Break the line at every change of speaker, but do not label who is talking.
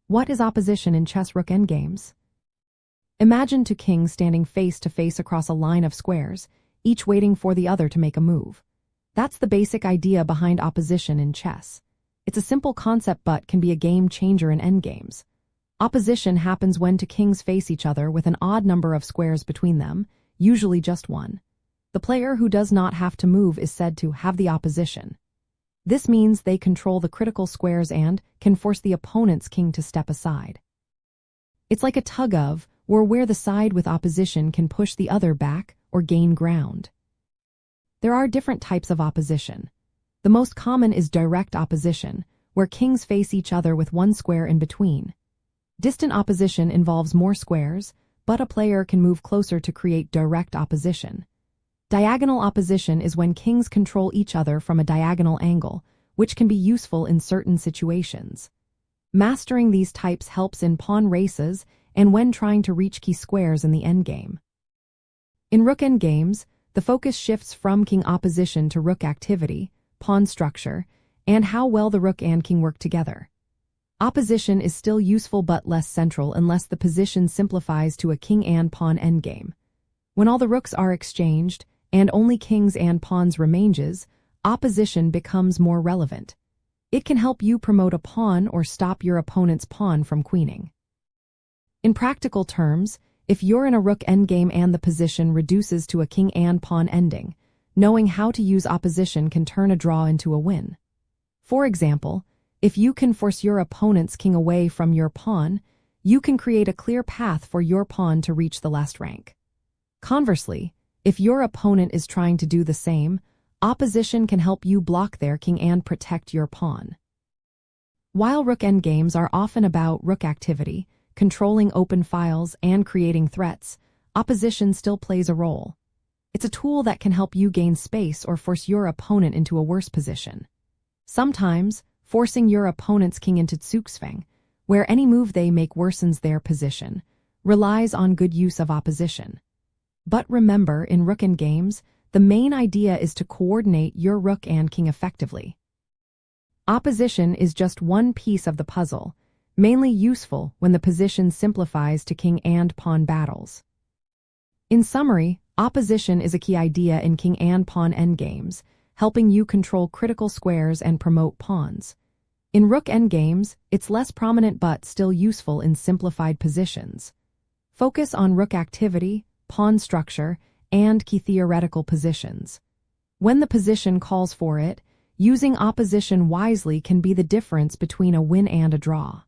What is opposition in chess Rook Endgames? Imagine two kings standing face to face across a line of squares, each waiting for the other to make a move. That's the basic idea behind opposition in chess. It's a simple concept but can be a game changer in endgames. Opposition happens when two kings face each other with an odd number of squares between them, usually just one. The player who does not have to move is said to have the opposition. This means they control the critical squares and can force the opponent's king to step aside. It's like a tug-of war where the side with opposition can push the other back or gain ground. There are different types of opposition. The most common is direct opposition, where kings face each other with one square in between. Distant opposition involves more squares, but a player can move closer to create direct opposition. Diagonal opposition is when kings control each other from a diagonal angle, which can be useful in certain situations. Mastering these types helps in pawn races and when trying to reach key squares in the endgame. In Rook Endgames, the focus shifts from king opposition to rook activity, pawn structure, and how well the rook and king work together. Opposition is still useful but less central unless the position simplifies to a king and pawn endgame. When all the rooks are exchanged, and only kings and pawns remains, opposition becomes more relevant. It can help you promote a pawn or stop your opponent's pawn from queening. In practical terms, if you're in a rook endgame and the position reduces to a king and pawn ending, knowing how to use opposition can turn a draw into a win. For example, if you can force your opponent's king away from your pawn, you can create a clear path for your pawn to reach the last rank. Conversely, if your opponent is trying to do the same, opposition can help you block their king and protect your pawn. While rook endgames are often about rook activity, controlling open files, and creating threats, opposition still plays a role. It's a tool that can help you gain space or force your opponent into a worse position. Sometimes, forcing your opponent's king into zugzwang, where any move they make worsens their position, relies on good use of opposition. But remember, in Rook Endgames, the main idea is to coordinate your rook and king effectively. Opposition is just one piece of the puzzle, mainly useful when the position simplifies to king and pawn battles. In summary, opposition is a key idea in king and pawn endgames, helping you control critical squares and promote pawns. In Rook Endgames, it's less prominent but still useful in simplified positions. Focus on rook activity, pawn structure, and key theoretical positions. When the position calls for it, using opposition wisely can be the difference between a win and a draw.